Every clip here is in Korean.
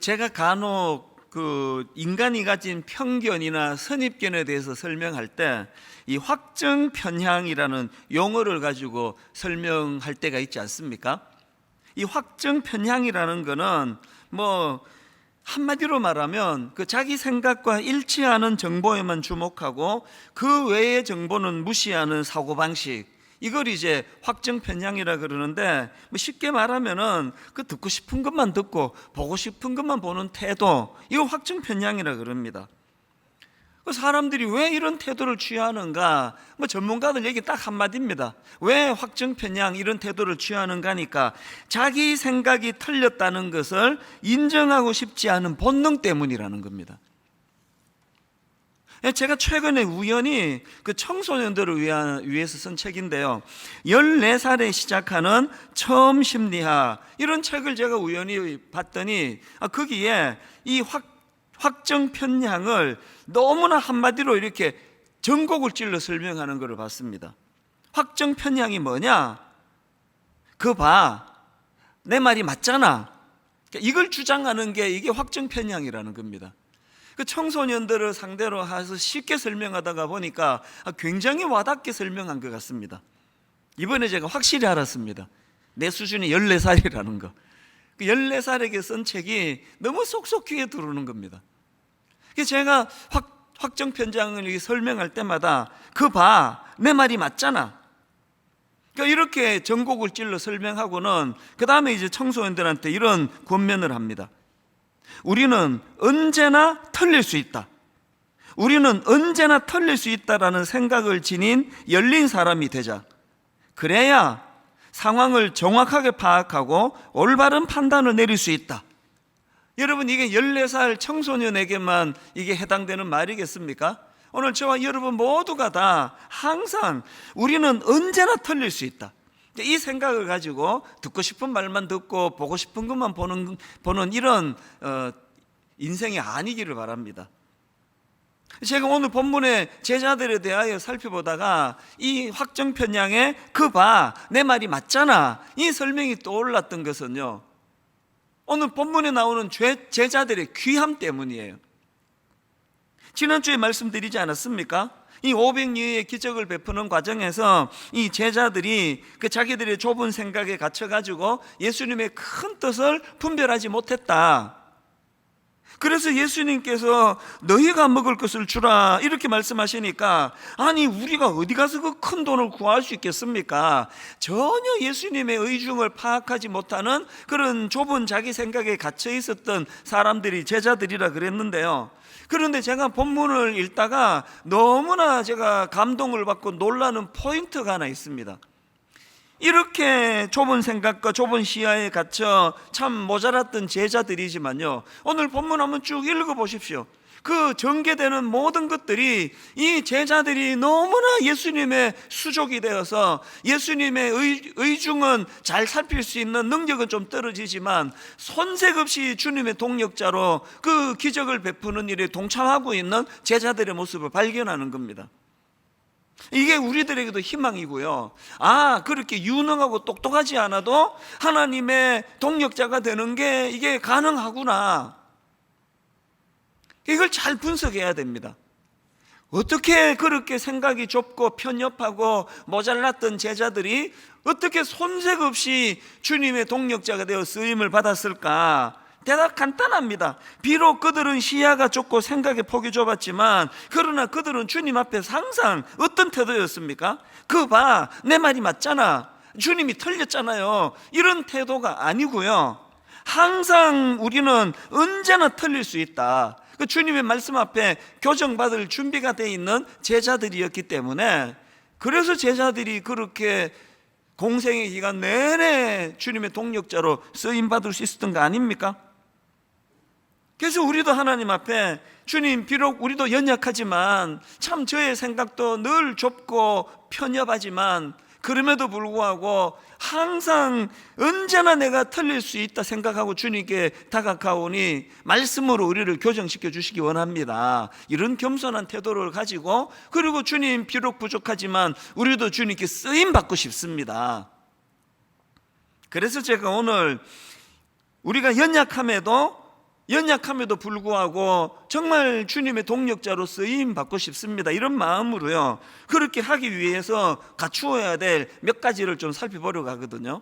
제가 간혹 인간이 가진 편견이나 선입견에 대해서 설명할 때 이 확증 편향이라는 용어를 가지고 설명할 때가 있지 않습니까? 이 확증 편향이라는 거는 한마디로 말하면 자기 생각과 일치하는 정보에만 주목하고 그 외의 정보는 무시하는 사고방식, 이걸 이제 확증 편향이라 그러는데, 쉽게 말하면은 듣고 싶은 것만 듣고 보고 싶은 것만 보는 태도, 이거 확증 편향이라 그럽니다. 사람들이 왜 이런 태도를 취하는가? 전문가들 얘기 딱 한마디입니다. 왜 확증 편향 이런 태도를 취하는가 하니까 자기 생각이 틀렸다는 것을 인정하고 싶지 않은 본능 때문이라는 겁니다. 제가 최근에 우연히 청소년들을 위해서 쓴 책인데요, 14살에 시작하는 처음 심리학, 이런 책을 제가 우연히 봤더니 거기에 이 확정 편향을 너무나 한마디로 이렇게 전곡을 찔러 설명하는 것을 봤습니다. 확정 편향이 뭐냐? 내 말이 맞잖아. 이걸 주장하는 게 이게 확정 편향이라는 겁니다. 청소년들을 상대로 해서 쉽게 설명하다가 보니까 굉장히 와닿게 설명한 것 같습니다. 이번에 제가 확실히 알았습니다. 내 수준이 14살이라는 거. 14살에게 쓴 책이 너무 쏙쏙 귀에 들어오는 겁니다. 그래서 제가 확정 편향을 설명할 때마다 내 말이 맞잖아. 이렇게 전곡을 찔러 설명하고는 그 다음에 이제 청소년들한테 이런 권면을 합니다. 우리는 언제나 틀릴 수 있다. 우리는 언제나 틀릴 수 있다라는 생각을 지닌 열린 사람이 되자. 그래야 상황을 정확하게 파악하고 올바른 판단을 내릴 수 있다. 여러분, 이게 14살 청소년에게만 이게 해당되는 말이겠습니까? 오늘 저와 여러분 모두가 다 항상 우리는 언제나 틀릴 수 있다, 이 생각을 가지고 듣고 싶은 말만 듣고 보고 싶은 것만 보는 이런 인생이 아니기를 바랍니다. 제가 오늘 본문의 제자들에 대하여 살펴보다가 이 확정 편향에 내 말이 맞잖아, 이 설명이 떠올랐던 것은요, 오늘 본문에 나오는 제자들의 귀함 때문이에요. 지난주에 말씀드리지 않았습니까? 이 500리의 기적을 베푸는 과정에서 이 제자들이 자기들의 좁은 생각에 갇혀가지고 예수님의 큰 뜻을 분별하지 못했다. 그래서 예수님께서 너희가 먹을 것을 주라 이렇게 말씀하시니까, 아니 우리가 어디 가서 그 큰 돈을 구할 수 있겠습니까? 전혀 예수님의 의중을 파악하지 못하는 그런 좁은 자기 생각에 갇혀 있었던 사람들이 제자들이라 그랬는데요, 그런데 제가 본문을 읽다가 너무나 제가 감동을 받고 놀라는 포인트가 하나 있습니다. 이렇게 좁은 생각과 좁은 시야에 갇혀 참 모자랐던 제자들이지만요, 오늘 본문 한번 쭉 읽어보십시오. 전개되는 모든 것들이 이 제자들이 너무나 예수님의 수족이 되어서 예수님의 의중은 잘 살필 수 있는 능력은 좀 떨어지지만 손색 없이 주님의 동력자로 그 기적을 베푸는 일에 동참하고 있는 제자들의 모습을 발견하는 겁니다. 이게 우리들에게도 희망이고요. 그렇게 유능하고 똑똑하지 않아도 하나님의 동력자가 되는 게 이게 가능하구나, 이걸 잘 분석해야 됩니다. 어떻게 그렇게 생각이 좁고 편협하고 모자랐던 제자들이 어떻게 손색 없이 주님의 동력자가 되어 쓰임을 받았을까? 대답 간단합니다. 비록 그들은 시야가 좁고 생각의 폭이 좁았지만, 그러나 그들은 주님 앞에서 항상 어떤 태도였습니까? 내 말이 맞잖아, 주님이 틀렸잖아요, 이런 태도가 아니고요, 항상 우리는 언제나 틀릴 수 있다, 주님의 말씀 앞에 교정받을 준비가 되어 있는 제자들이었기 때문에, 그래서 제자들이 그렇게 공생의 기간 내내 주님의 동력자로 쓰임받을 수 있었던 거 아닙니까? 그래서 우리도 하나님 앞에, 주님 비록 우리도 연약하지만 참 저의 생각도 늘 좁고 편협하지만 그럼에도 불구하고 항상 언제나 내가 틀릴 수 있다 생각하고 주님께 다가가오니 말씀으로 우리를 교정시켜 주시기 원합니다. 이런 겸손한 태도를 가지고, 그리고 주님 비록 부족하지만 우리도 주님께 쓰임 받고 싶습니다. 그래서 제가 오늘 우리가 연약함에도 연약함에도 불구하고 정말 주님의 동력자로 쓰임 받고 싶습니다, 이런 마음으로요, 그렇게 하기 위해서 갖추어야 될 몇 가지를 좀 살펴보려고 하거든요.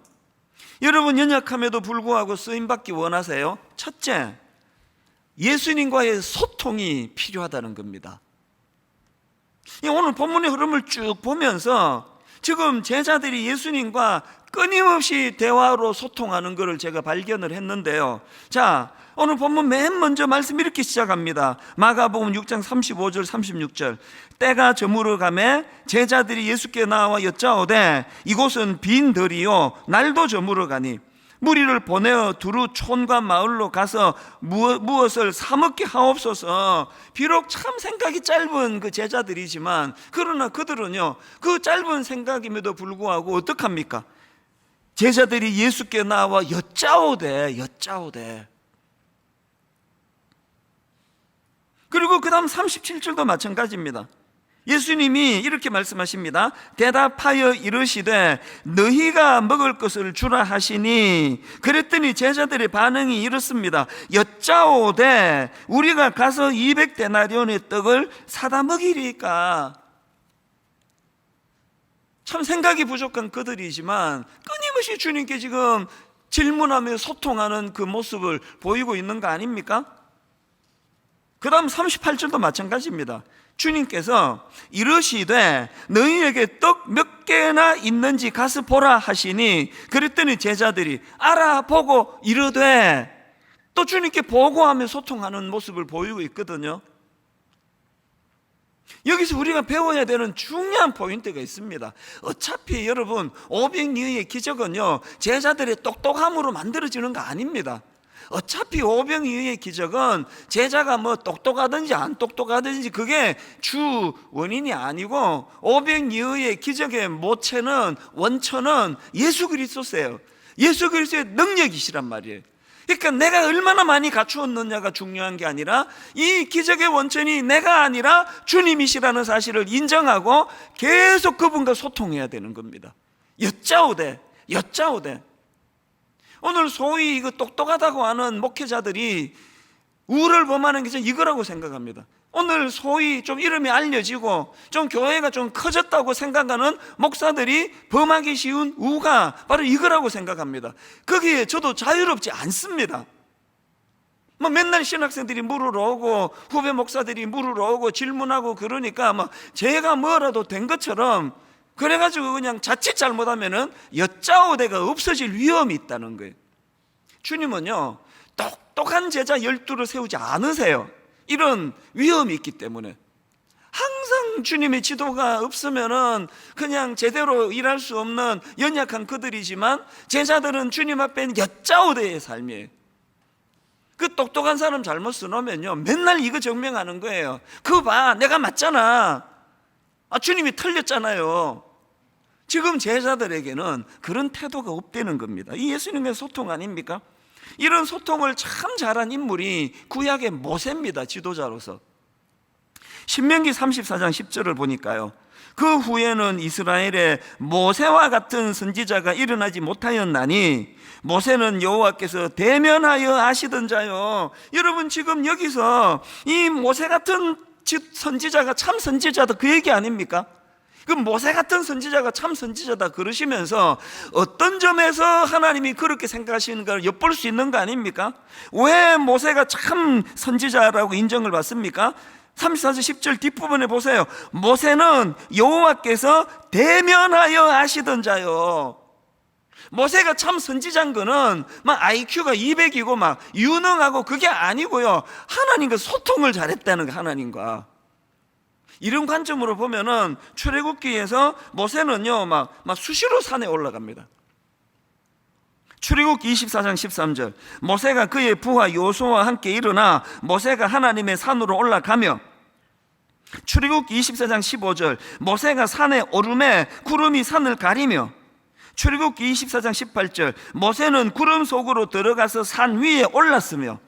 여러분, 연약함에도 불구하고 쓰임 받기 원하세요? 첫째, 예수님과의 소통이 필요하다는 겁니다. 오늘 본문의 흐름을 쭉 보면서 지금 제자들이 예수님과 끊임없이 대화로 소통하는 것을 제가 발견을 했는데요. 자, 오늘 본문 맨 먼저 말씀 이렇게 시작합니다. 마가복음 6장 35절 36절. 때가 저물어 가매 제자들이 예수께 나와 여짜오되 이곳은 빈 들이요 날도 저물어 가니 무리를 보내어 두루 촌과 마을로 가서 무엇을 사 먹게 하옵소서. 비록 참 생각이 짧은 그 제자들이지만 그러나 그들은요, 그 짧은 생각임에도 불구하고 어떡합니까? 제자들이 예수께 나와 여짜오되. 그리고 그 다음 37절도 마찬가지입니다. 예수님이 이렇게 말씀하십니다. 대답하여 이르시되 너희가 먹을 것을 주라 하시니, 그랬더니 제자들의 반응이 이렇습니다. 여짜오되 우리가 가서 200데나리온의 떡을 사다 먹이리까. 참 생각이 부족한 그들이지만 끊임없이 주님께 지금 질문하며 소통하는 그 모습을 보이고 있는 거 아닙니까? 그 다음 38절도 마찬가지입니다. 주님께서 이르시되 너희에게 떡 몇 개나 있는지 가서 보라 하시니, 그랬더니 제자들이 알아보고 이르되, 또 주님께 보고하며 소통하는 모습을 보이고 있거든요. 여기서 우리가 배워야 되는 중요한 포인트가 있습니다. 어차피 여러분, 오병이어의 기적은요 제자들의 똑똑함으로 만들어지는 거 아닙니다. 어차피 오병이어의 기적은 제자가 뭐 똑똑하든지 안 똑똑하든지 그게 주 원인이 아니고, 오병이어의 기적의 모체는, 원천은 예수 그리스도세요. 예수 그리스도의 능력이시란 말이에요. 그러니까 내가 얼마나 많이 갖추었느냐가 중요한 게 아니라 이 기적의 원천이 내가 아니라 주님이시라는 사실을 인정하고 계속 그분과 소통해야 되는 겁니다. 여짜오되. 오늘 소위 이거 똑똑하다고 하는 목회자들이 우를 범하는 게 이거라고 생각합니다. 오늘 소위 좀 이름이 알려지고 좀 교회가 좀 커졌다고 생각하는 목사들이 범하기 쉬운 우가 바로 이거라고 생각합니다. 거기에 저도 자유롭지 않습니다. 뭐 맨날 신학생들이 물으러 오고 후배 목사들이 물으러 오고 질문하고 그러니까 뭐 제가 뭐라도 된 것처럼 그래가지고 그냥 자칫 잘못하면은 여짜오대가 없어질 위험이 있다는 거예요. 주님은요 똑똑한 제자 12를 세우지 않으세요. 이런 위험이 있기 때문에 항상 주님의 지도가 없으면은 그냥 제대로 일할 수 없는 연약한 그들이지만, 제자들은 주님 앞엔 여짜오대의 삶이에요. 그 똑똑한 사람 잘못 써놓으면요 맨날 이거 증명하는 거예요. 그거 봐, 내가 맞잖아. 주님이 틀렸잖아요. 지금 제자들에게는 그런 태도가 없다는 겁니다. 이 예수님의 소통 아닙니까? 이런 소통을 참 잘한 인물이 구약의 모세입니다. 지도자로서. 신명기 34장 10절을 보니까요, 그 후에는 이스라엘에 모세와 같은 선지자가 일어나지 못하였나니 모세는 여호와께서 대면하여 아시던 자요. 여러분, 지금 여기서 이 모세 같은 선지자가 참 선지자다, 그 얘기 아닙니까? 그 모세 같은 선지자가 참 선지자다 그러시면서 어떤 점에서 하나님이 그렇게 생각하시는가를 엿볼 수 있는 거 아닙니까? 왜 모세가 참 선지자라고 인정을 받습니까? 34절 10절 뒷부분에 보세요. 모세는 여호와께서 대면하여 아시던 자요. 모세가 참 선지자인 거는 막 IQ가 200이고 막 유능하고 그게 아니고요, 하나님과 소통을 잘했다는 거. 하나님과 이런 관점으로 보면은 출애굽기에서 모세는요 막 수시로 산에 올라갑니다. 출애굽기 24장 13절, 모세가 그의 부하 여호수아와 함께 일어나 모세가 하나님의 산으로 올라가며, 출애굽기 24장 15절, 모세가 산에 오르매 구름이 산을 가리며, 출애굽기 24장 18절, 모세는 구름 속으로 들어가서 산 위에 올랐으며.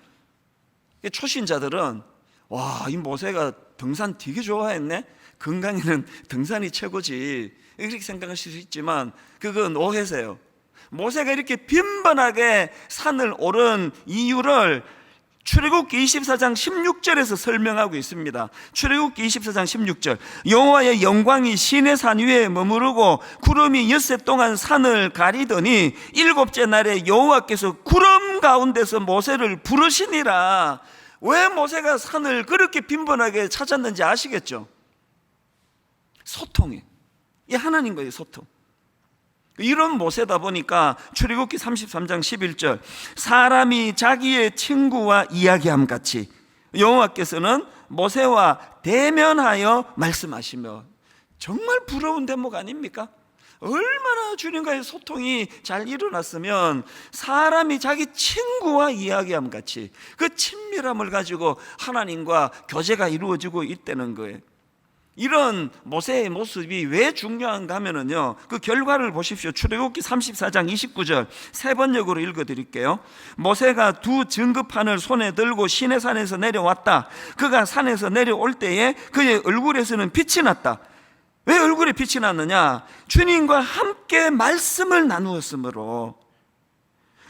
초신자들은 와, 이 모세가 등산 되게 좋아했네, 건강에는 등산이 최고지, 이렇게 생각하실 수 있지만 그건 오해세요. 모세가 이렇게 빈번하게 산을 오른 이유를 출애굽기 24장 16절에서 설명하고 있습니다. 출애굽기 24장 16절, 여호와의 영광이 시내산 위에 머무르고 구름이 엿새 동안 산을 가리더니 일곱째 날에 여호와께서 구름 가운데서 모세를 부르시니라. 왜 모세가 산을 그렇게 빈번하게 찾았는지 아시겠죠? 소통이에요. 이 하나님과의 소통. 이런 모세다 보니까 출애굽기 33장 11절, 사람이 자기의 친구와 이야기함 같이 여호와께서는 모세와 대면하여 말씀하시며, 정말 부러운 대목 아닙니까? 얼마나 주님과의 소통이 잘 일어났으면 사람이 자기 친구와 이야기함 같이 그 친밀함을 가지고 하나님과 교제가 이루어지고 있다는 거예요. 이런 모세의 모습이 왜 중요한가 하면은요, 그 결과를 보십시오. 출애굽기 34장 29절 세 번역으로 읽어드릴게요. 모세가 두 증거판을 손에 들고 시내산에서 내려왔다. 그가 산에서 내려올 때에 그의 얼굴에서는 빛이 났다. 왜 얼굴에 빛이 났느냐? 주님과 함께 말씀을 나누었으므로.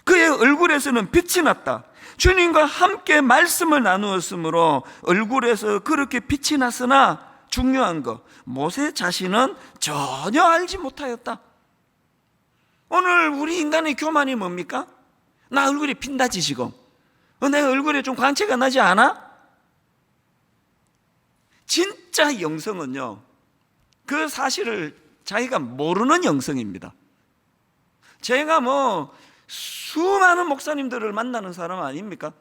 그의 얼굴에서는 빛이 났다. 주님과 함께 말씀을 나누었으므로 얼굴에서 그렇게 빛이 났으나 중요한 거, 모세 자신은 전혀 알지 못하였다. 오늘 우리 인간의 교만이 뭡니까? 나 얼굴이 핀다지 지금. 내 얼굴에 좀 광채가 나지 않아? 진짜 영성은요, 그 사실을 자기가 모르는 영성입니다. 제가 수많은 목사님들을 만나는 사람 아닙니까?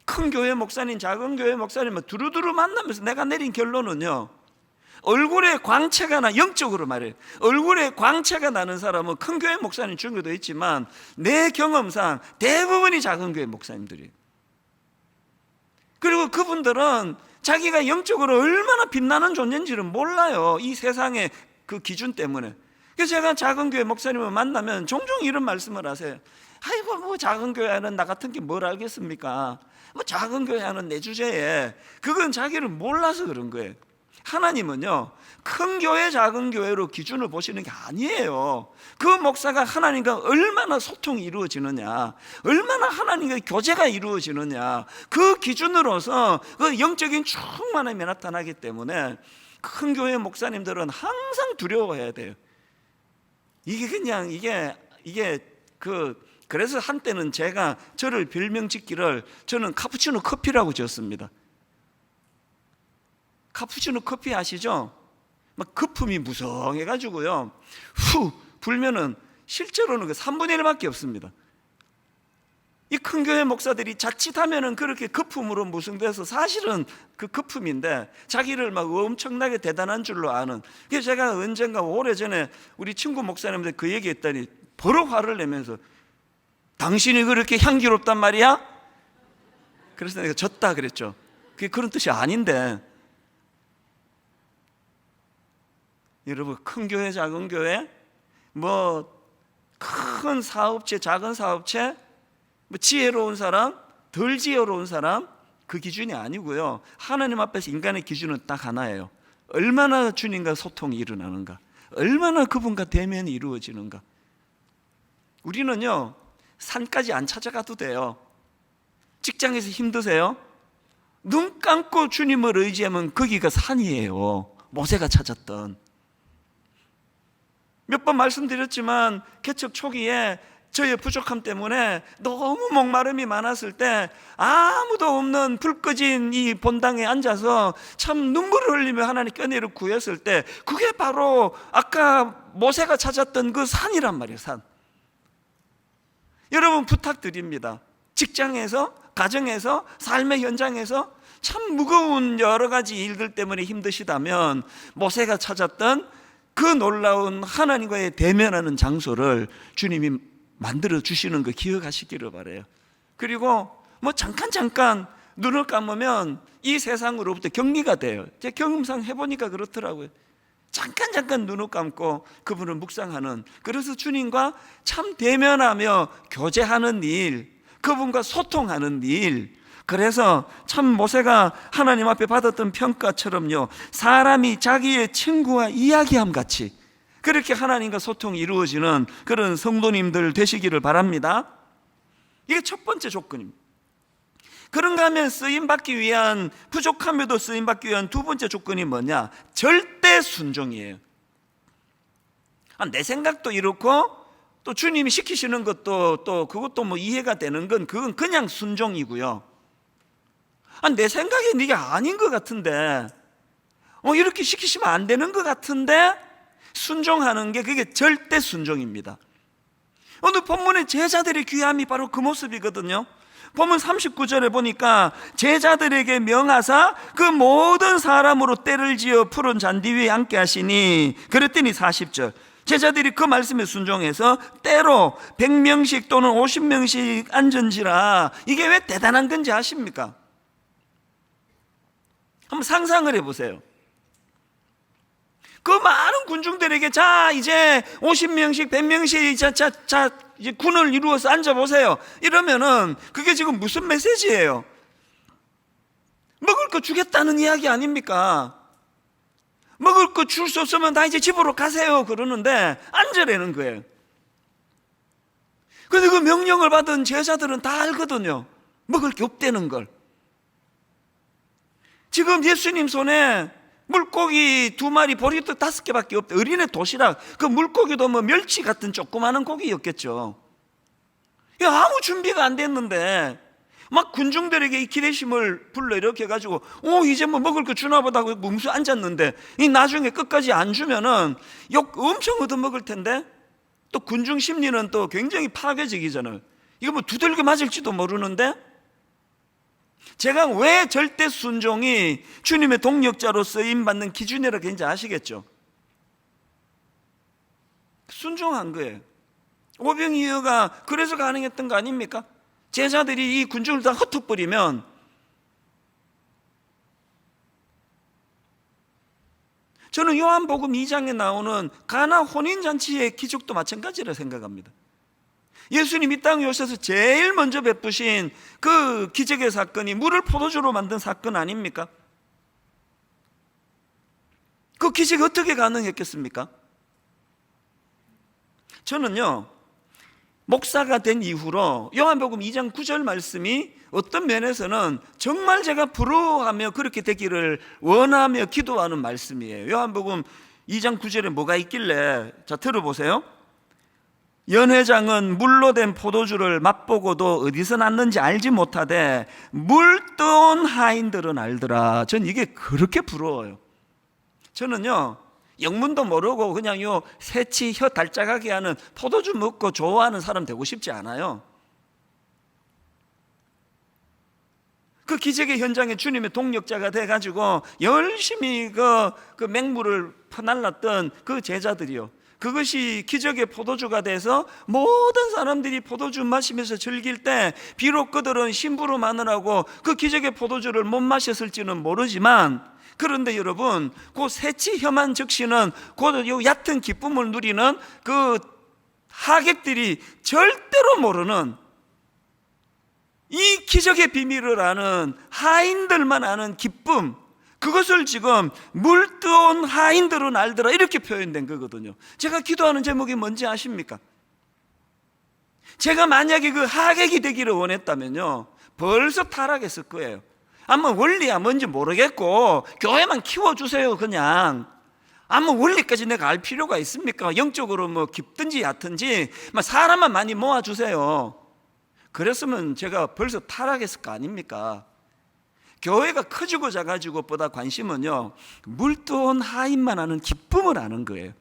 큰 교회 목사님, 작은 교회 목사님 두루두루 만나면서 내가 내린 결론은요, 얼굴에 광채가 나, 영적으로 말해요. 얼굴에 광채가 나는 사람은 큰 교회 목사님 중에도 있지만 내 경험상 대부분이 작은 교회 목사님들이에요. 그리고 그분들은 자기가 영적으로 얼마나 빛나는 존재인지를 몰라요. 이 세상의 그 기준 때문에. 그래서 제가 작은 교회 목사님을 만나면 종종 이런 말씀을 하세요. 아이고 작은 교회 하는 나 같은 게 뭘 알겠습니까? 작은 교회 하는 내 주제에, 그건 자기를 몰라서 그런 거예요. 하나님은요, 큰 교회 작은 교회로 기준을 보시는 게 아니에요. 그 목사가 하나님과 얼마나 소통이 이루어지느냐, 얼마나 하나님과 교제가 이루어지느냐, 그 기준으로서 그 영적인 충만함이 나타나기 때문에 큰 교회 목사님들은 항상 두려워해야 돼요. 이게 그냥 그래서 한때는 제가 저를 별명 짓기를, 저는 카푸치노 커피라고 지었습니다. 카푸치노 커피 아시죠? 막 거품이 무성해가지고요, 후 불면은 실제로는 그 3분의 1밖에 없습니다. 이 큰 교회 목사들이 자칫하면은 그렇게 거품으로 무성돼서 사실은 그 거품인데 자기를 막 엄청나게 대단한 줄로 아는. 그래서 제가 언젠가 오래전에 우리 친구 목사님한테 그 얘기했더니 버럭 화를 내면서, 당신이 그렇게 향기롭단 말이야? 그래서 내가 졌다 그랬죠. 그게 그런 뜻이 아닌데, 여러분, 큰 교회 작은 교회, 큰 사업체 작은 사업체, 지혜로운 사람 덜 지혜로운 사람, 그 기준이 아니고요, 하나님 앞에서 인간의 기준은 딱 하나예요. 얼마나 주님과 소통이 일어나는가, 얼마나 그분과 대면이 이루어지는가. 우리는요, 산까지 안 찾아가도 돼요. 직장에서 힘드세요? 눈 감고 주님을 의지하면 거기가 산이에요. 모세가 찾았던. 몇 번 말씀드렸지만 개척 초기에 저의 부족함 때문에 너무 목마름이 많았을 때 아무도 없는 불 꺼진 이 본당에 앉아서 참 눈물을 흘리며 하나님 껴내를 구했을 때, 그게 바로 아까 모세가 찾았던 그 산이란 말이에요. 산. 여러분, 부탁드립니다. 직장에서, 가정에서, 삶의 현장에서 참 무거운 여러 가지 일들 때문에 힘드시다면 모세가 찾았던 그 놀라운 하나님과의 대면하는 장소를 주님이 만들어 주시는 거 기억하시기를 바라요. 그리고 잠깐 눈을 감으면 이 세상으로부터 격리가 돼요. 제 경험상 해보니까 그렇더라고요. 잠깐 눈을 감고 그분을 묵상하는, 그래서 주님과 참 대면하며 교제하는 일, 그분과 소통하는 일. 그래서 참 모세가 하나님 앞에 받았던 평가처럼요, 사람이 자기의 친구와 이야기함 같이 그렇게 하나님과 소통이 이루어지는 그런 성도님들 되시기를 바랍니다. 이게 첫 번째 조건입니다. 그런가 하면 쓰임받기 위한, 부족함에도 쓰임받기 위한 두 번째 조건이 뭐냐? 절대 순종이에요. 내 생각도 이렇고 또 주님이 시키시는 것도 또 그것도 뭐 이해가 되는 건 그건 그냥 순종이고요. 내 생각에 이게 아닌 것 같은데 이렇게 시키시면 안 되는 것 같은데 순종하는 게 그게 절대 순종입니다. 오늘 본문의 제자들의 귀함이 바로 그 모습이거든요. 본문 39절에 보니까 제자들에게 명하사 그 모든 사람으로 때를 지어 푸른 잔디 위에 앉게 하시니, 그랬더니 40절 제자들이 그 말씀에 순종해서 때로 100명씩 또는 50명씩 앉은지라. 이게 왜 대단한 건지 아십니까? 한번 상상을 해보세요. 그 많은 군중들에게 자 이제 50명씩 100명씩 자 이제 군을 이루어서 앉아보세요 이러면은 그게 지금 무슨 메시지예요? 먹을 거 주겠다는 이야기 아닙니까? 먹을 거 줄 수 없으면 다 이제 집으로 가세요 그러는데 앉으라는 거예요. 근데 그 명령을 받은 제자들은 다 알거든요. 먹을 게 없다는 걸. 지금 예수님 손에 물고기 2마리, 보리떡 5개밖에 없대. 어린애 도시락, 그 물고기도 뭐 멸치 같은 조그마한 고기였겠죠. 아무 준비가 안 됐는데 막 군중들에게 이 기대심을 불러 이렇게 해가지고 이제 뭐 먹을 거 주나 보다 하고 뭉수 앉았는데 이 나중에 끝까지 안 주면은 욕 엄청 얻어먹을 텐데, 또 군중 심리는 또 굉장히 파괴적이잖아요. 이거 뭐 두들겨 맞을지도 모르는데. 제가 왜 절대 순종이 주님의 동력자로 쓰임받는 기준이라고 했는지 아시겠죠? 순종한 거예요. 오병이어가 그래서 가능했던 거 아닙니까? 제자들이 이 군중을 다 흩어버리면 저는 요한복음 2장에 나오는 가나 혼인잔치의 기적도 마찬가지라 생각합니다. 예수님 이 땅에 오셔서 제일 먼저 베푸신 그 기적의 사건이 물을 포도주로 만든 사건 아닙니까? 그 기적이 어떻게 가능했겠습니까? 저는요, 목사가 된 이후로 요한복음 2장 9절 말씀이 어떤 면에서는 정말 제가 부러워하며 그렇게 되기를 원하며 기도하는 말씀이에요. 요한복음 2장 9절에 뭐가 있길래, 자 들어보세요. 연회장은 물로 된 포도주를 맛보고도 어디서 났는지 알지 못하되 물떠온 하인들은 알더라. 전 이게 그렇게 부러워요. 저는요, 영문도 모르고 그냥 요 새치 혀 달짝하게 하는 포도주 먹고 좋아하는 사람 되고 싶지 않아요. 그 기적의 현장에 주님의 동력자가 돼가지고 열심히 그 맹물을 퍼날랐던 그 제자들이요, 그것이 기적의 포도주가 돼서 모든 사람들이 포도주 마시면서 즐길 때 비록 그들은 심부름 마느라고 그 기적의 포도주를 못 마셨을지는 모르지만, 그런데 여러분 그 새치 혀만 적시는 그 얕은 기쁨을 누리는 그 하객들이 절대로 모르는 이 기적의 비밀을 아는 하인들만 아는 기쁨, 그것을 지금 물떠온 하인들은 알더라 이렇게 표현된 거거든요. 제가 기도하는 제목이 뭔지 아십니까? 제가 만약에 그 하객이 되기를 원했다면요, 벌써 타락했을 거예요. 아마 원리야 뭔지 모르겠고 교회만 키워주세요 그냥. 아마 원리까지 내가 알 필요가 있습니까? 영적으로 뭐 깊든지 얕든지 사람만 많이 모아주세요. 그랬으면 제가 벌써 타락했을 거 아닙니까? 교회가 커지고 작아지고 보다 관심은요, 물떠온 하인만 아는 기쁨을 아는 거예요.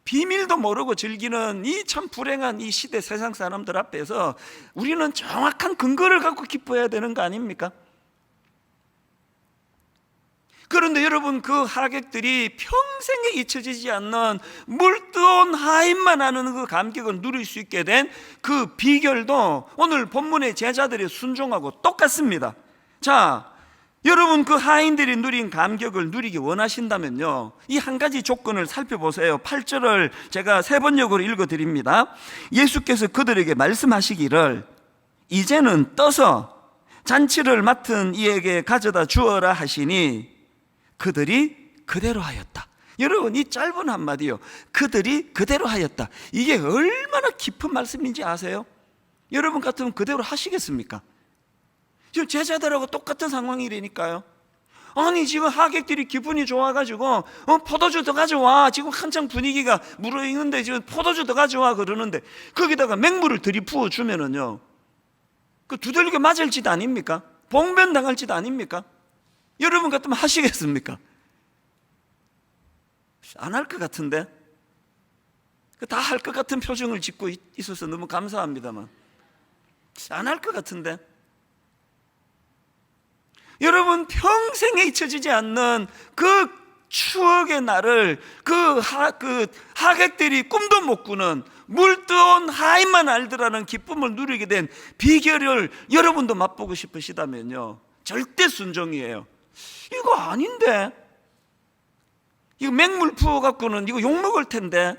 비밀도 모르고 즐기는 이 참 불행한 이 시대 세상 사람들 앞에서 우리는 정확한 근거를 갖고 기뻐해야 되는 거 아닙니까? 그런데 여러분, 그 하객들이 평생에 잊혀지지 않는 물떠온 하인만 아는 그 감격을 누릴 수 있게 된 그 비결도 오늘 본문의 제자들의 순종하고 똑같습니다. 자, 여러분 그 하인들이 누린 감격을 누리기 원하신다면요, 이 한 가지 조건을 살펴보세요. 8절을 제가 세 번역으로 읽어드립니다. 예수께서 그들에게 말씀하시기를 이제는 떠서 잔치를 맡은 이에게 가져다 주어라 하시니 그들이 그대로 하였다. 여러분, 이 짧은 한마디요, 그들이 그대로 하였다, 이게 얼마나 깊은 말씀인지 아세요? 여러분 같으면 그대로 하시겠습니까? 지금 제자들하고 똑같은 상황이라니까요. 아니 지금 하객들이 기분이 좋아가지고 포도주 더 가져와, 지금 한창 분위기가 무르익는데 지금 포도주 더 가져와 그러는데 거기다가 맹물을 들이부어 주면은요, 그 두들겨 맞을 짓 아닙니까? 봉변 당할 짓 아닙니까? 여러분 같으면 하시겠습니까? 안 할 것 같은데, 다 할 것 같은 표정을 짓고 있어서 너무 감사합니다만 안 할 것 같은데, 여러분 평생에 잊혀지지 않는 그 추억의 날을 그 하객들이 꿈도 못 꾸는 물뜨온 하인만 알더라는 기쁨을 누리게 된 비결을 여러분도 맛보고 싶으시다면요, 절대 순종이에요. 이거 아닌데, 이거 맹물 부어갖고는 이거 욕먹을 텐데.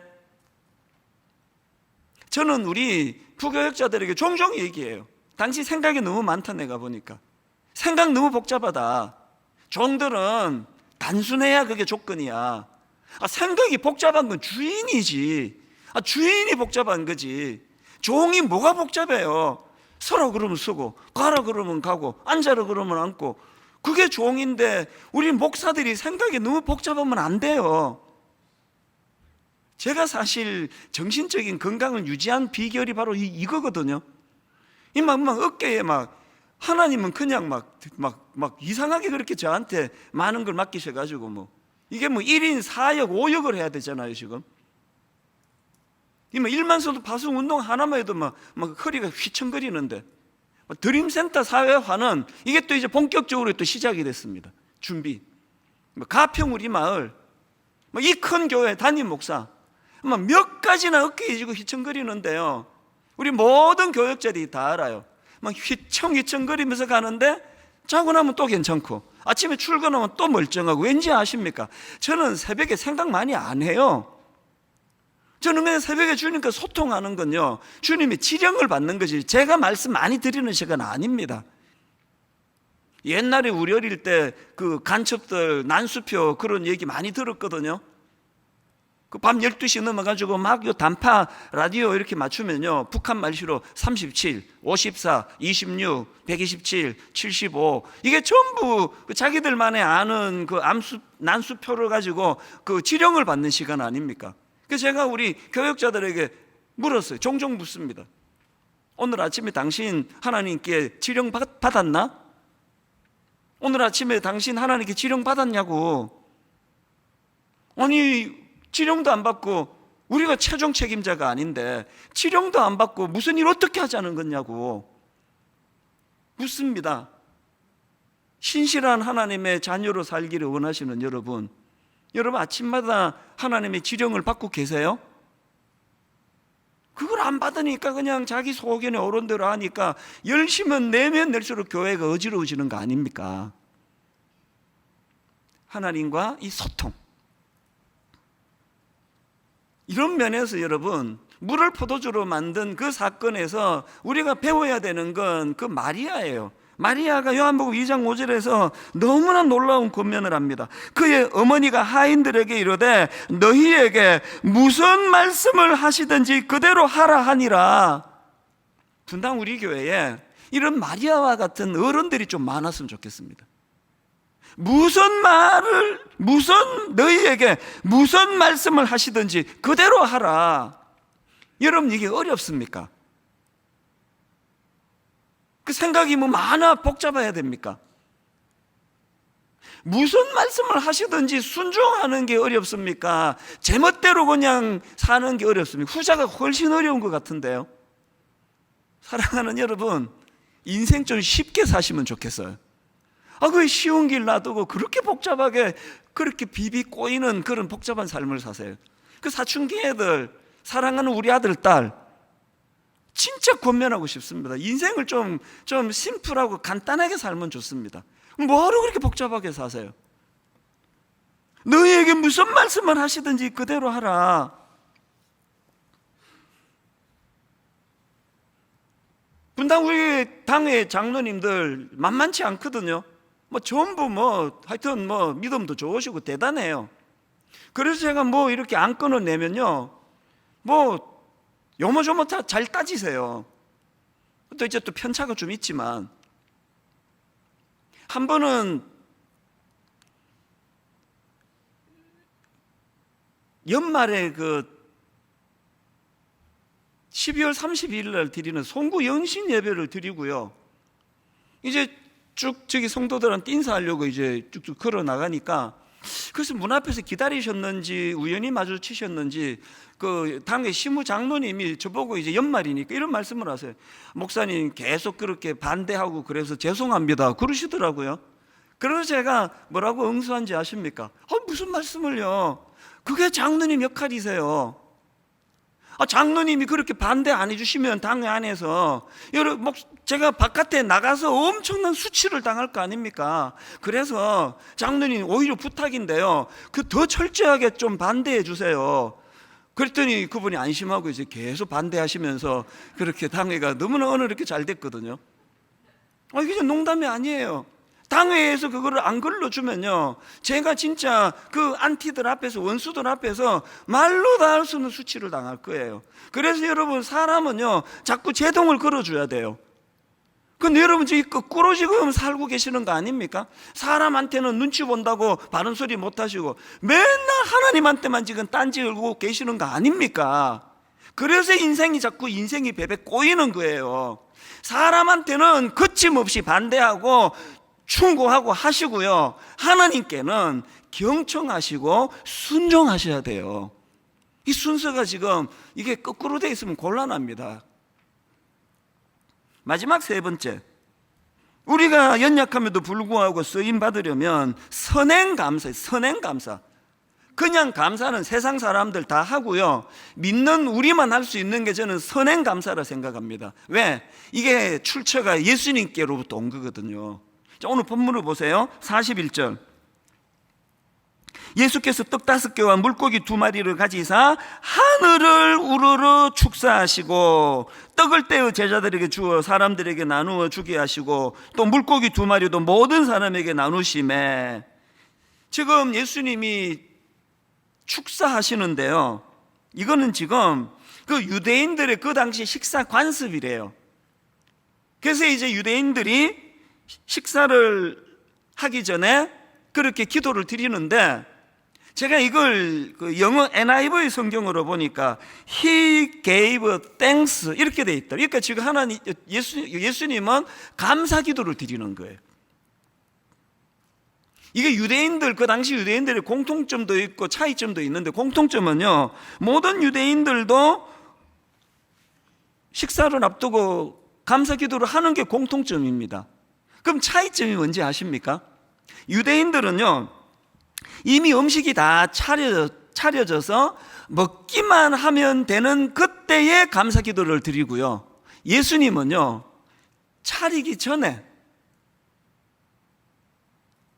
저는 우리 부교역자들에게 종종 얘기해요. 당신 생각이 너무 많다. 내가 보니까 생각 너무 복잡하다. 종들은 단순해야 그게 조건이야. 생각이 복잡한 건 주인이지. 주인이 복잡한 거지. 종이 뭐가 복잡해요? 서라 그러면 서고, 가라 그러면 가고, 앉아라 그러면 앉고, 그게 종인데 우리 목사들이 생각이 너무 복잡하면 안 돼요. 제가 사실 정신적인 건강을 유지한 비결이 바로 이거거든요. 막 어깨에 하나님은 그냥 막 이상하게 그렇게 저한테 많은 걸 맡기셔가지고 이게 1인 4역 5역을 해야 되잖아요. 지금 일만서도 파송 운동 하나만 해도 막 허리가 휘청거리는데, 드림센터 사회화는 이게 또 이제 본격적으로 또 시작이 됐습니다. 준비. 가평 우리 마을, 이 큰 교회 담임 목사 몇 가지나 어깨에 지고 휘청거리는데요, 우리 모든 교역자들이 다 알아요. 휘청휘청거리면서 가는데 자고 나면 또 괜찮고 아침에 출근하면 또 멀쩡하고. 왠지 아십니까? 저는 새벽에 생각 많이 안 해요. 저는 그냥 새벽에 주님과 소통하는 건요, 주님이 지령을 받는 거지 제가 말씀 많이 드리는 시간 아닙니다. 옛날에 우리 어릴 때 그 간첩들 난수표 그런 얘기 많이 들었거든요. 그 밤 12시 넘어가지고 요 단파 라디오 이렇게 맞추면요, 북한 말씨로 37, 54, 26, 127, 75, 이게 전부 자기들만의 아는 그 난수표를 가지고 그 지령을 받는 시간 아닙니까? 그래서 제가 우리 교역자들에게 물었어요. 종종 묻습니다. 오늘 아침에 당신 하나님께 지령 받았나? 오늘 아침에 당신 하나님께 지령 받았냐고. 아니 지령도 안 받고, 우리가 최종 책임자가 아닌데 지령도 안 받고 무슨 일 어떻게 하자는 거냐고 묻습니다. 신실한 하나님의 자녀로 살기를 원하시는 여러분 아침마다 하나님의 지령을 받고 계세요? 그걸 안 받으니까 그냥 자기 소견에 오른 대로 하니까 열심은 내면 낼수록 교회가 어지러워지는 거 아닙니까? 하나님과 이 소통, 이런 면에서 여러분, 물을 포도주로 만든 그 사건에서 우리가 배워야 되는 건 그 마리아예요. 마리아가 요한복음 2장 5절에서 너무나 놀라운 권면을 합니다. 그의 어머니가 하인들에게 이르되 너희에게 무슨 말씀을 하시든지 그대로 하라 하니라. 분당 우리 교회에 이런 마리아와 같은 어른들이 좀 많았으면 좋겠습니다. 너희에게 무슨 말씀을 하시든지 그대로 하라. 여러분 이게 어렵습니까? 그 생각이 많아 복잡해야 됩니까? 무슨 말씀을 하시든지 순종하는 게 어렵습니까? 제멋대로 그냥 사는 게 어렵습니까? 후자가 훨씬 어려운 것 같은데요. 사랑하는 여러분, 인생 좀 쉽게 사시면 좋겠어요. 그 쉬운 길 놔두고 그렇게 복잡하게 그렇게 비비 꼬이는 그런 복잡한 삶을 사세요. 그 사춘기 애들, 사랑하는 우리 아들, 딸 진짜 권면하고 싶습니다. 인생을 좀 심플하고 간단하게 살면 좋습니다. 뭐하러 그렇게 복잡하게 사세요? 너희에게 무슨 말씀을 하시든지 그대로 하라. 분당 우리 당의 장로님들 만만치 않거든요. 전부 하여튼 믿음도 좋으시고 대단해요. 그래서 제가 이렇게 안건을 내면요, 요모조모 잘 따지세요. 또 이제 또 편차가 좀 있지만 한 번은 연말에 그 12월 32일 날 드리는 송구 영신 예배를 드리고요. 이제 쭉 저기 성도들한테 인사하려고 이제 쭉쭉 걸어 나가니까, 그래서 문 앞에서 기다리셨는지 우연히 마주치셨는지 그 당의 시무 장로님이 저보고 이제 연말이니까 이런 말씀을 하세요. 목사님 계속 그렇게 반대하고 그래서 죄송합니다 그러시더라고요. 그래서 제가 뭐라고 응수한지 아십니까? 무슨 말씀을요? 그게 장로님 역할이세요. 장로님이 그렇게 반대 안 해주시면 당회 안에서 제가 바깥에 나가서 엄청난 수치를 당할 거 아닙니까? 그래서 장로님 오히려 부탁인데요, 그 더 철저하게 좀 반대해 주세요. 그랬더니 그분이 안심하고 이제 계속 반대하시면서 그렇게 당회가 너무나 이렇게 잘 됐거든요. 이게 농담이 아니에요. 당회에서 그거를 안 걸러주면요, 제가 진짜 그 안티들 앞에서, 원수들 앞에서 말로 다 할 수 없는 수치를 당할 거예요. 그래서 여러분, 사람은요 자꾸 제동을 걸어줘야 돼요. 근데 여러분 지금 거꾸로 지금 살고 계시는 거 아닙니까? 사람한테는 눈치 본다고 바른 소리 못 하시고 맨날 하나님한테만 지금 딴지 걸고 계시는 거 아닙니까? 그래서 인생이 베베 꼬이는 거예요. 사람한테는 거침없이 반대하고 충고하고 하시고요, 하나님께는 경청하시고 순종하셔야 돼요. 이 순서가 지금 이게 거꾸로 돼 있으면 곤란합니다. 마지막 세 번째, 우리가 연약함에도 불구하고 쓰임 받으려면 선행감사. 그냥 감사는 세상 사람들 다 하고요, 믿는 우리만 할 수 있는 게 저는 선행감사라 생각합니다. 왜? 이게 출처가 예수님께로부터 온 거거든요. 자, 오늘 본문을 보세요. 41절. 예수께서 떡 5개와 물고기 2마리를 가지사 하늘을 우러러 축사하시고 떡을 떼어 제자들에게 주어 사람들에게 나누어 주게 하시고 또 물고기 2마리도 모든 사람에게 나누시매. 지금 예수님이 축사하시는데요, 이거는 지금 그 유대인들의 그 당시 식사 관습이래요. 그래서 이제 유대인들이 식사를 하기 전에 그렇게 기도를 드리는데, 제가 이걸 그 영어 NIV 성경으로 보니까 He gave thanks 이렇게 돼 있다. 그러니까 지금 예수님은 감사 기도를 드리는 거예요. 이게 유대인들, 그 당시 유대인들의 공통점도 있고 차이점도 있는데, 공통점은요, 모든 유대인들도 식사를 앞두고 감사 기도를 하는 게 공통점입니다. 그럼 차이점이 뭔지 아십니까? 유대인들은요, 이미 음식이 다 차려져서 먹기만 하면 되는 그때에 감사 기도를 드리고요, 예수님은요, 차리기 전에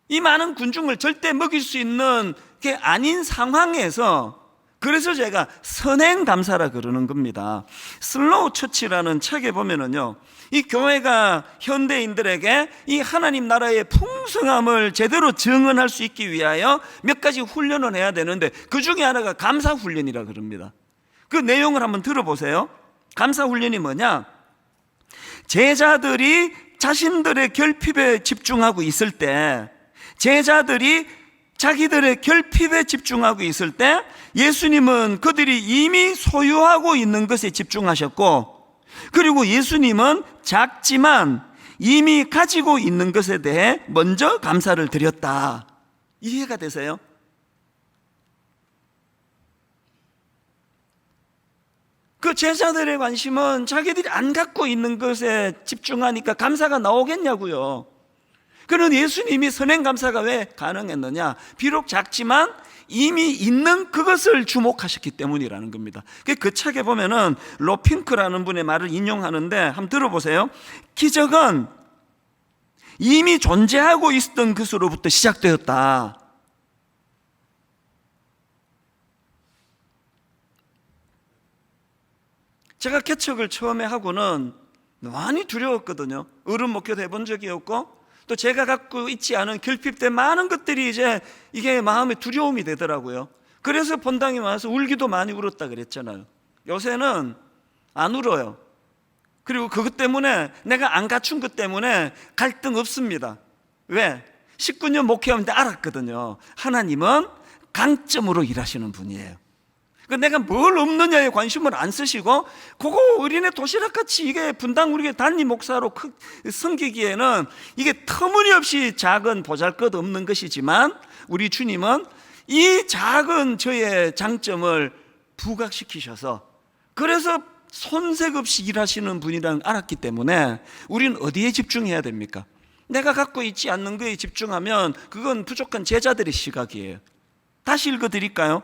이 많은 군중을 절대 먹일 수 있는 게 아닌 상황에서, 그래서 제가 선행감사라 그러는 겁니다. 슬로우 처치라는 책에 보면은요, 이 교회가 현대인들에게 이 하나님 나라의 풍성함을 제대로 증언할 수 있기 위하여 몇 가지 훈련을 해야 되는데, 그 중에 하나가 감사 훈련이라 그럽니다. 그 내용을 한번 들어보세요. 감사 훈련이 뭐냐? 제자들이 자신들의 결핍에 집중하고 있을 때, 제자들이 자기들의 결핍에 집중하고 있을 때 예수님은 그들이 이미 소유하고 있는 것에 집중하셨고, 그리고 예수님은 작지만 이미 가지고 있는 것에 대해 먼저 감사를 드렸다. 이해가 되세요? 그 제자들의 관심은 자기들이 안 갖고 있는 것에 집중하니까 감사가 나오겠냐고요. 그런데 예수님이 선행감사가 왜 가능했느냐? 비록 작지만 이미 있는 그것을 주목하셨기 때문이라는 겁니다. 그 책에 보면은 로핑크라는 분의 말을 인용하는데 한번 들어보세요. 기적은 이미 존재하고 있었던 것으로부터 시작되었다. 제가 개척을 처음에 하고는 많이 두려웠거든요. 어른 목회도 해본 적이 없고, 또 제가 갖고 있지 않은 결핍된 많은 것들이 이제 이게 마음에 두려움이 되더라고요. 그래서 본당에 와서 울기도 많이 울었다 그랬잖아요. 요새는 안 울어요. 그리고 그것 때문에, 내가 안 갖춘 것 때문에 갈등 없습니다. 왜? 19년 목회하면서 알았거든요. 하나님은 강점으로 일하시는 분이에요. 내가 뭘 없느냐에 관심을 안 쓰시고 그거 어린애 도시락같이 이게 분당 우리 단임 목사로 섬기기에는 이게 터무니없이 작은 보잘것없는 것이지만 우리 주님은 이 작은 저의 장점을 부각시키셔서 그래서 손색 없이 일하시는 분이라는 걸 알았기 때문에 우리는 어디에 집중해야 됩니까? 내가 갖고 있지 않는 거에 집중하면 그건 부족한 제자들의 시각이에요. 다시 읽어드릴까요?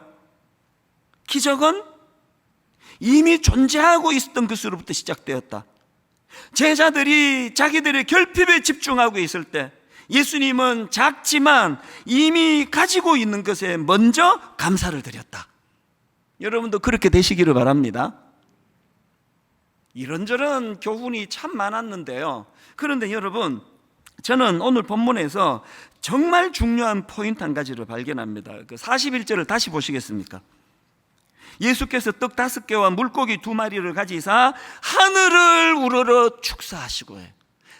기적은 이미 존재하고 있었던 것으로부터 시작되었다. 제자들이 자기들의 결핍에 집중하고 있을 때 예수님은 작지만 이미 가지고 있는 것에 먼저 감사를 드렸다. 여러분도 그렇게 되시기를 바랍니다. 이런저런 교훈이 참 많았는데요. 그런데 여러분, 저는 오늘 본문에서 정말 중요한 포인트 한 가지를 발견합니다. 그 41절을 다시 보시겠습니까? 예수께서 떡 5개와 물고기 2마리를 가지사 하늘을 우러러 축사하시고 해요.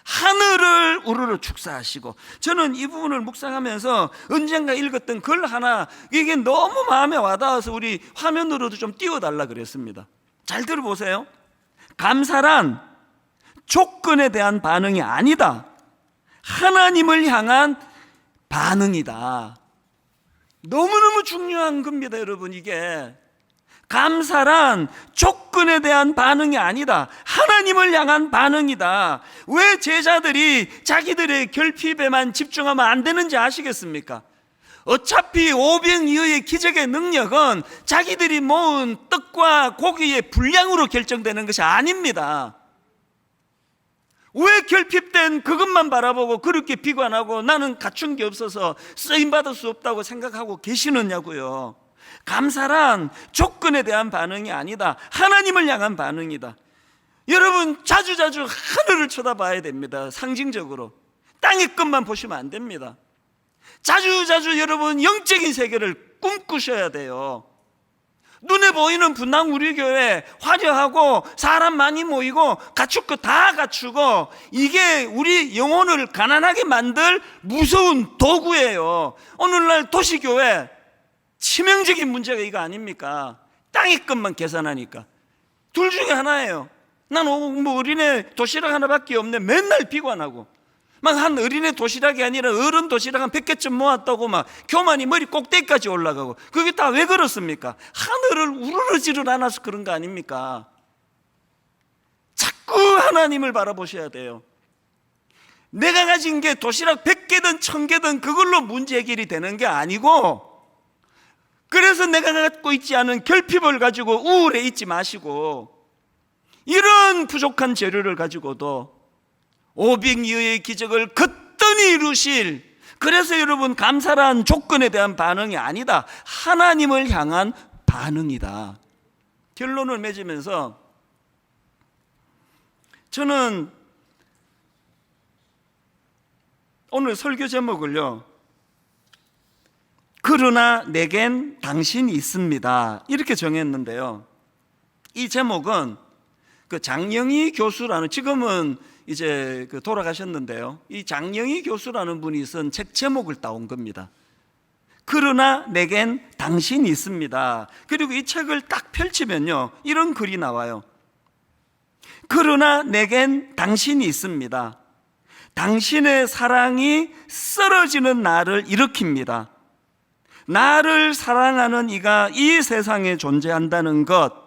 하늘을 우러러 축사하시고, 저는 이 부분을 묵상하면서 언젠가 읽었던 글 하나, 이게 너무 마음에 와닿아서 우리 화면으로도 좀 띄워달라 그랬습니다. 잘 들어보세요. 감사란 조건에 대한 반응이 아니다, 하나님을 향한 반응이다. 너무너무 중요한 겁니다, 여러분. 이게 감사란 조건에 대한 반응이 아니다, 하나님을 향한 반응이다. 왜 제자들이 자기들의 결핍에만 집중하면 안 되는지 아시겠습니까? 어차피 오병이어의 기적의 능력은 자기들이 모은 떡과 고기의 분량으로 결정되는 것이 아닙니다. 왜 결핍된 그것만 바라보고 그렇게 비관하고 나는 갖춘 게 없어서 쓰임받을 수 없다고 생각하고 계시느냐고요. 감사란 조건에 대한 반응이 아니다, 하나님을 향한 반응이다. 여러분, 자주자주 하늘을 쳐다봐야 됩니다. 상징적으로 땅의 것만 보시면 안 됩니다. 자주자주 여러분 영적인 세계를 꿈꾸셔야 돼요. 눈에 보이는 분당 우리 교회 화려하고 사람 많이 모이고 갖출 거 다 갖추고 이게 우리 영혼을 가난하게 만들 무서운 도구예요. 오늘날 도시교회 치명적인 문제가 이거 아닙니까? 땅의 것만 계산하니까. 둘 중에 하나예요. 난 뭐 어린애 도시락 하나밖에 없네, 맨날 비관하고 막 한 어린애 도시락이 아니라 어른 도시락 한 100개쯤 모았다고 막 교만이 머리 꼭대기까지 올라가고, 그게 다 왜 그렇습니까? 하늘을 우러러지를 않아서 그런 거 아닙니까? 자꾸 하나님을 바라보셔야 돼요. 내가 가진 게 도시락 100개든 1000개든 그걸로 문제 해결이 되는 게 아니고, 그래서 내가 갖고 있지 않은 결핍을 가지고 우울해 있지 마시고, 이런 부족한 재료를 가지고도 오병이어의 기적을 거뜬히 이루실, 그래서 여러분 감사란 조건에 대한 반응이 아니다, 하나님을 향한 반응이다. 결론을 맺으면서 저는 오늘 설교 제목을요, 그러나 내겐 당신이 있습니다, 이렇게 정했는데요. 이 제목은 그 장영희 교수라는, 지금은 이제 그 돌아가셨는데요, 이 장영희 교수라는 분이 쓴 책 제목을 따온 겁니다. 그러나 내겐 당신이 있습니다. 그리고 이 책을 딱 펼치면요, 이런 글이 나와요. 그러나 내겐 당신이 있습니다. 당신의 사랑이 쓰러지는 나를 일으킵니다. 나를 사랑하는 이가 이 세상에 존재한다는 것,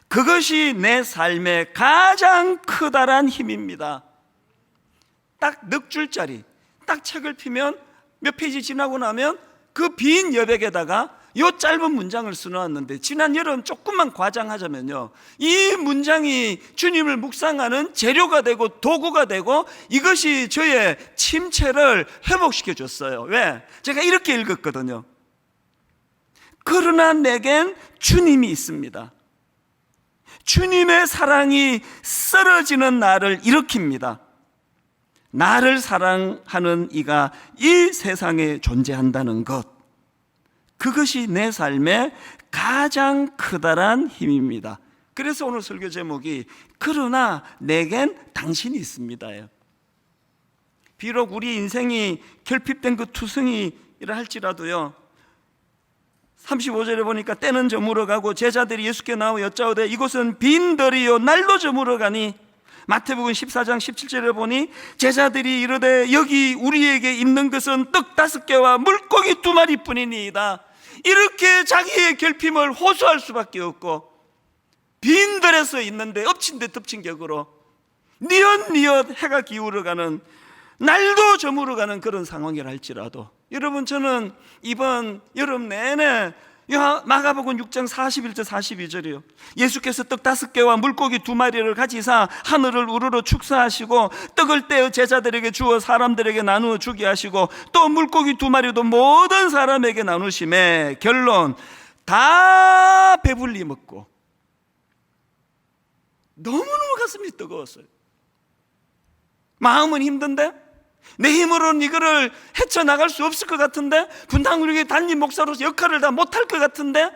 그것이 내 삶의 가장 크다란 힘입니다. 딱 넉 줄짜리, 딱 책을 피면 몇 페이지 지나고 나면 그 빈 여백에다가 요 짧은 문장을 써놓았는데, 지난 여름 조금만 과장하자면요, 이 문장이 주님을 묵상하는 재료가 되고 도구가 되고 이것이 저의 침체를 회복시켜 줬어요. 왜? 제가 이렇게 읽었거든요. 그러나 내겐 주님이 있습니다. 주님의 사랑이 쓰러지는 나를 일으킵니다. 나를 사랑하는 이가 이 세상에 존재한다는 것, 그것이 내 삶의 가장 크다란 힘입니다. 그래서 오늘 설교 제목이 그러나 내겐 당신이 있습니다예요. 비록 우리 인생이 결핍된 그 투성이라 할지라도요, 35절에 보니까 때는 저물어 가고 제자들이 예수께 나와 여짜오되 이곳은 빈들이요 날도 저물어 가니, 마태복음 14장 17절에 보니 제자들이 이르되 여기 우리에게 있는 것은 떡 5개와 물고기 2마리뿐이니이다. 이렇게 자기의 결핍을 호소할 수밖에 없고, 빈들에서 있는데 엎친 데 덮친 격으로 니엇니엇 해가 기울어가는, 날도 저물어가는 그런 상황이라 할지라도, 여러분, 저는 이번 여름 내내 마가복음 6장 41절 42절이요, 예수께서 떡 5개와 물고기 2마리를 가지사 하늘을 우러러 축사하시고 떡을 떼어 제자들에게 주어 사람들에게 나누어 주게 하시고 또 물고기 2마리도 모든 사람에게 나누심에 결론, 다 배불리 먹고 너무너무 가슴이 뜨거웠어요. 마음은 힘든데, 내 힘으로는 이거를 헤쳐나갈 수 없을 것 같은데, 분당 우리 담임 목사로서 역할을 다 못할 것 같은데,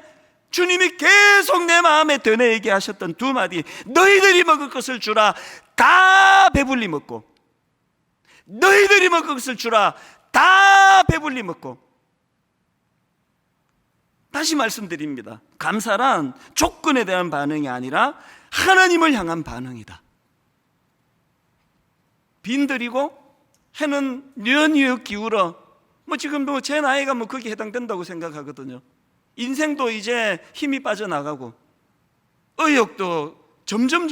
주님이 계속 내 마음에 되뇌이게 하셨던 2마디, 너희들이 먹을 것을 주라. 다 배불리 먹고, 너희들이 먹을 것을 주라. 다 배불리 먹고. 다시 말씀드립니다. 감사란 조건에 대한 반응이 아니라 하나님을 향한 반응이다. 빈들이고 해는 뉘엿뉘엿 기울어, 지금 제 나이가 거기에 해당된다고 생각하거든요. 인생도 이제 힘이 빠져나가고 의욕도 점점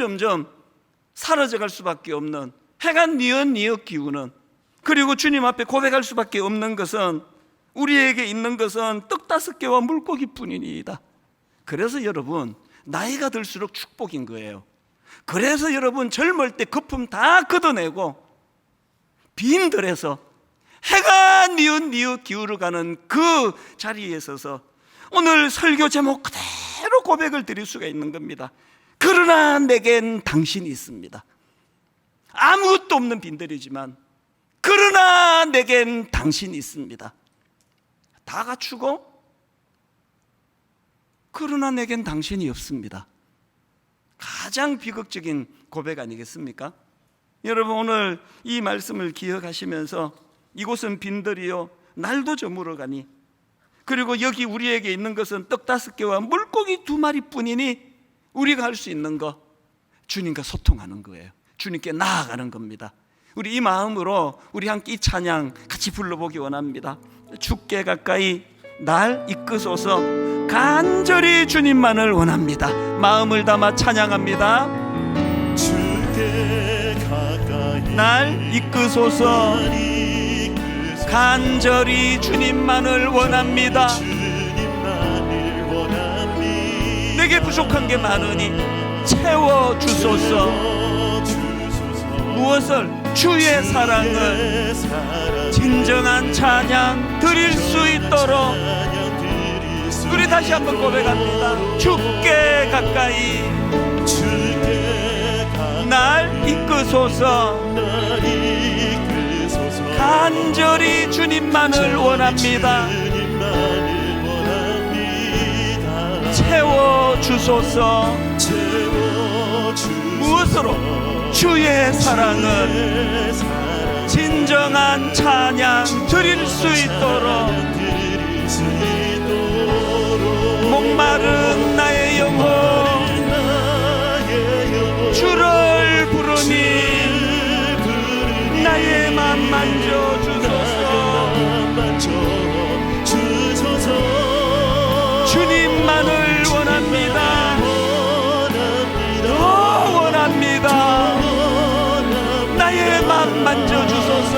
사라져갈 수밖에 없는, 해가 뉘엿뉘엿 기우는, 그리고 주님 앞에 고백할 수밖에 없는 것은, 우리에게 있는 것은 떡 5개와 물고기뿐이니이다. 그래서 여러분, 나이가 들수록 축복인 거예요. 그래서 여러분, 젊을 때 거품 다 걷어내고 빈들에서 해가 뉘엿뉘엿 기울어가는 그 자리에 서서 오늘 설교 제목 그대로 고백을 드릴 수가 있는 겁니다. 그러나 내겐 당신이 있습니다. 아무것도 없는 빈들이지만 그러나 내겐 당신이 있습니다. 다 갖추고 그러나 내겐 당신이 없습니다. 가장 비극적인 고백 아니겠습니까? 여러분, 오늘 이 말씀을 기억하시면서 이곳은 빈들이요 날도 저물어가니, 그리고 여기 우리에게 있는 것은 떡 5개와 물고기 2마리뿐이니, 우리가 할 수 있는 거 주님과 소통하는 거예요. 주님께 나아가는 겁니다. 우리 이 마음으로 우리 함께 이 찬양 같이 불러보기 원합니다. 주께 가까이 날 이끄소서, 간절히 주님만을 원합니다. 마음을 담아 찬양합니다. 날 이끄소서, 간절히 주님만을 원합니다. 내게 부족한 게 많으니 채워주소서. 무엇을? 주의 사랑을 진정한 찬양 드릴 수 있도록. 우리 다시 한번 고백합니다. 주께 가까이 날 이끄소서, 간절히 주님만을 원합니다. 채워주소서. 무엇으로? 주의 사랑을 진정한 찬양 드릴 수 있도록. 목마른 나의 영혼 주를 부르니 나의 맘 만져주소서. 주님만을 원합니다. 더 원합니다. 나의 맘 만져주소서.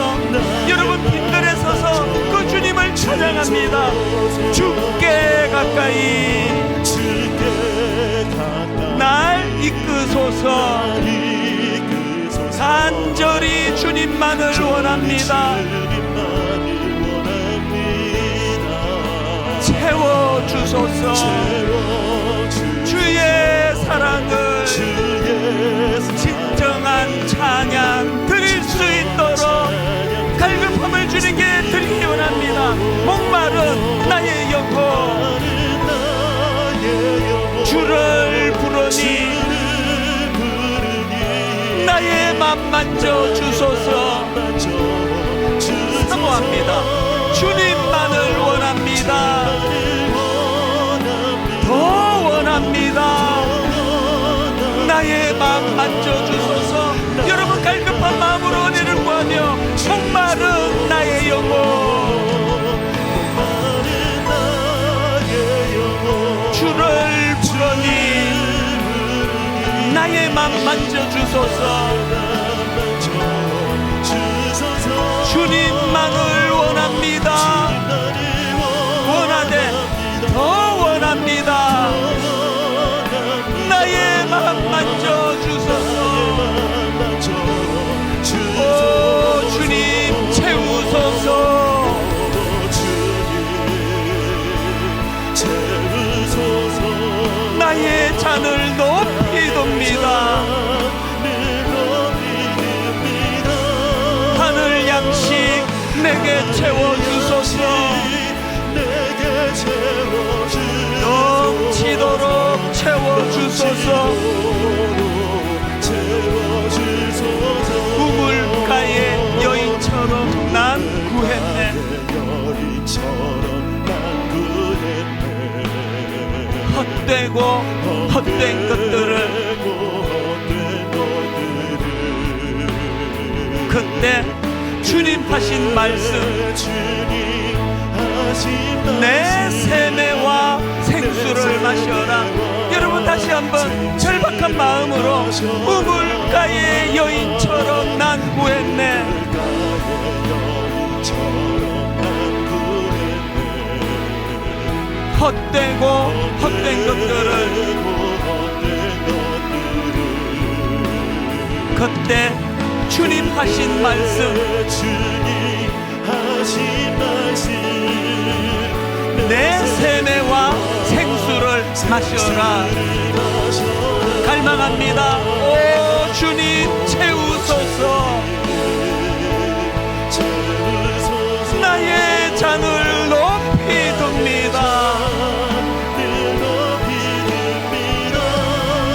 여러분, 빈들에 서서 그 주님을 찬양합니다. 주께 가까이 날 이끄소서. 간절히 주님만을 원합니다. 채워주소서. 주의 사랑을 진정한 찬양 드릴 수 있도록 갈급함을 주님께 드리기 원합니다. 목마른 나의 영혼 주를 부르니 나의 맘 만져주소서. 원합니다. 주님만을 원합니다. 더 원합니다. 나의 마음 만져주소서. 여러분 갈급한 마음으로 은혜를 구하며 목마른 나의 영혼 주를 부르니 나의 마음 만져주소서. 주님만을 원합니다. 원하되 더 원합니다. 나의 마음 만져주소서. 오 주님 채우소서. 나의 잔을 높이 둡니다. 하늘 양식 내게 채워주소서. 넘치도록 채워주소서. 우물가의 여인처럼 난 구했네. 헛되고 헛된 것들을 그때 주님 하신 말씀 내 세매와 생수를 마셔라. 여러분 다시 한번 절박한 마음으로 우물가의 여인처럼 난 구했네. 헛되고 헛된 것들을 그때 주님 하신 말씀 내 세매와 생수를 마셔라. 갈망합니다. 오 주님 채우소서. 나의 잔을 높이 둡니다.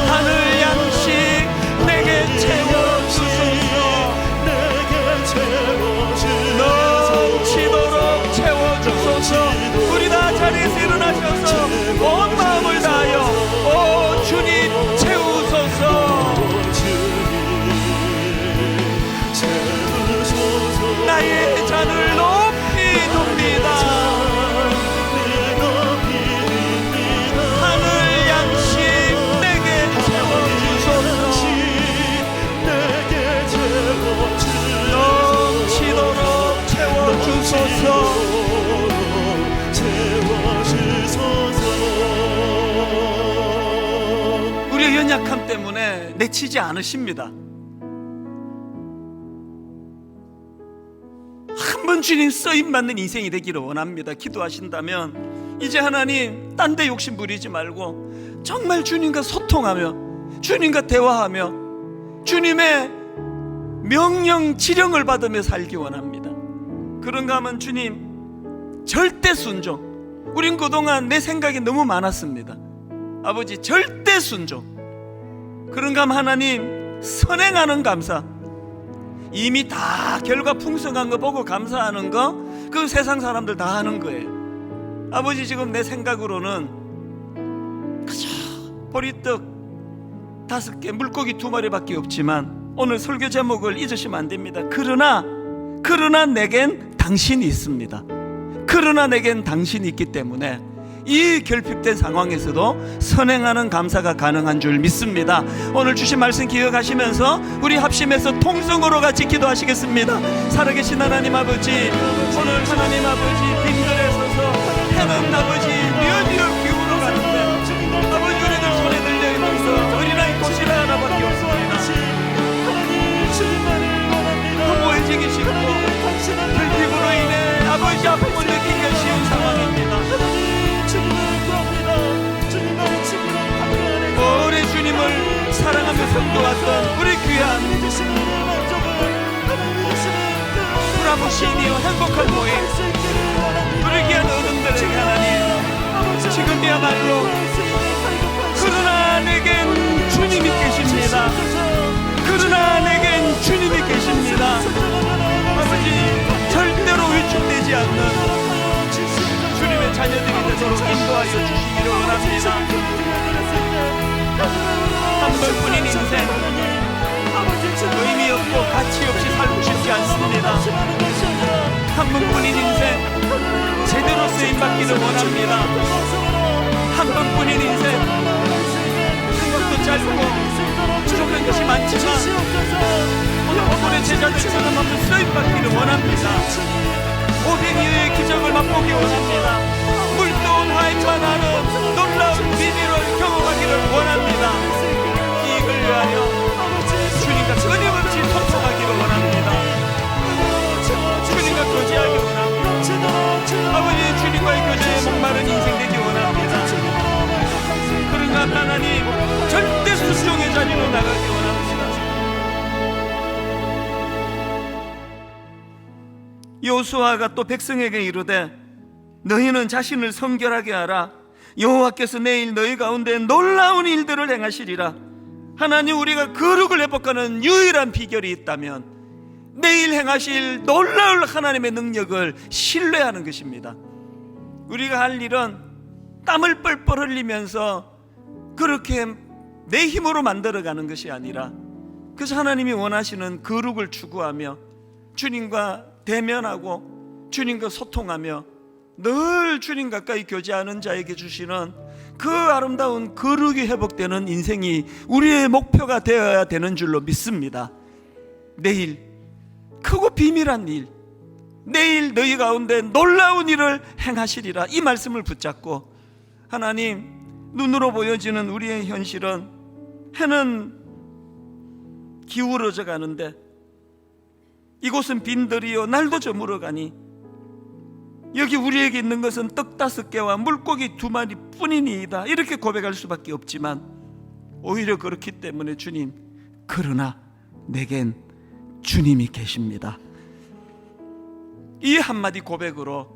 하늘 양식 내게 채워주소서. 넘치도록 채워주소서. 우리 다 자리에서 일어나셔서 온 마음을 다하여 오 주님 채우소서. 나의 잔을 높이 둡니다. 하늘 양식 내게 채워주소서. 넘치도록 채워주소서. 우리의 연약함 때문에 내치지 않으십니다. 한번 주님 쓰임받는 인생이 되기를 원합니다. 기도하신다면 이제 하나님 딴 데 욕심 부리지 말고 정말 주님과 소통하며 주님과 대화하며 주님의 명령 지령을 받으며 살기 원합니다. 그런가 하면 주님 절대 순종. 우린 그동안 내 생각이 너무 많았습니다. 아버지 절대 순종. 그런가 하면 하나님 선행하는 감사. 이미 다 결과 풍성한 거 보고 감사하는 거, 그 세상 사람들 다 하는 거예요. 아버지 지금 내 생각으로는 그저 보리떡 5개, 물고기 2마리밖에 없지만 오늘 설교 제목을 잊으시면 안 됩니다. 그러나 내겐 당신이 있습니다. 그러나 내겐 당신이 있기 때문에 이 결핍된 상황에서도 선행하는 감사가 가능한 줄 믿습니다. 오늘 주신 말씀 기억하시면서 우리 합심해서 통성으로 같이 기도하시겠습니다. 살아계신 하나님 아버지, 오늘 하나님 아버지 빈들에 서서 해는 아버지 뉘어뉘어 기울어 가는데 아버지 우리들 손에 들려있면서 어린아이 도시락 하나밖에 없습니다. 허무해지기 싫고 결핍으로 인해 아버지 아픔을 느끼기 쉬운 상황입니다. 오래 주님을 사랑하며 섬겨왔던 우리 귀한 브라보시니어 행복한 모임, 우리 귀한 어른들에게 하나님 지금이야말로 그러나 내겐 주님이 계십니다. 그러나 내겐 주님이 계십니다. 아버지 절대로 위축 않는 주님의 자녀들이 되도록 인도하여 주시기를 원합니다. 한 번뿐인 인생 의미 없고 가치 없이 살고 싶지 않습니다. 한 번뿐인 인생 제대로 쓰임받기를 원합니다. 한 번뿐인 인생 생각도 짧고 부족한 것이 많지만 오늘 본문의 제자들처럼 한번 쓰임받기를 원합니다. 오병이어의 기적을 맛보기 원합니다. 물도운 와인만 하는 놀라운 비밀을 경험하기를 원합니다. 이익을 위하여 주님과 끊임없이 소통하기를 원합니다. 주님과 교제하기 원합니다. 아버지, 주님과의 교제에 목마른 인생 되기 원합니다. 그런가 하나님, 절대 순종의 자리로 나가기 원합니다. 여호수아가 또 백성에게 이르되 너희는 자신을 성결하게 하라. 여호와께서 내일 너희 가운데 놀라운 일들을 행하시리라. 하나님, 우리가 거룩을 회복하는 유일한 비결이 있다면 내일 행하실 놀라울 하나님의 능력을 신뢰하는 것입니다. 우리가 할 일은 땀을 뻘뻘 흘리면서 그렇게 내 힘으로 만들어가는 것이 아니라 그래서 하나님이 원하시는 거룩을 추구하며 주님과 대면하고 주님과 소통하며 늘 주님 가까이 교제하는 자에게 주시는 그 아름다운 거룩이 회복되는 인생이 우리의 목표가 되어야 되는 줄로 믿습니다. 내일 크고 비밀한 일, 내일 너희 가운데 놀라운 일을 행하시리라, 이 말씀을 붙잡고 하나님, 눈으로 보여지는 우리의 현실은 해는 기울어져 가는데 이곳은 빈들이요 날도 저물어 가니 여기 우리에게 있는 것은 떡 5개와 물고기 2마리 뿐이니이다, 이렇게 고백할 수밖에 없지만 오히려 그렇기 때문에 주님, 그러나 내겐 주님이 계십니다. 이 한마디 고백으로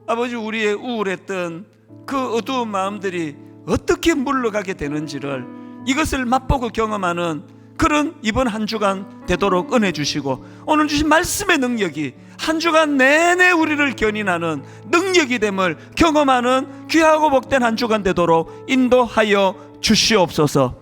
아버지, 우리의 우울했던 그 어두운 마음들이 어떻게 물러가게 되는지를 이것을 맛보고 경험하는 그런 이번 한 주간 되도록 은혜 주시고 오늘 주신 말씀의 능력이 한 주간 내내 우리를 견인하는 능력이 됨을 경험하는 귀하고 복된 한 주간 되도록 인도하여 주시옵소서.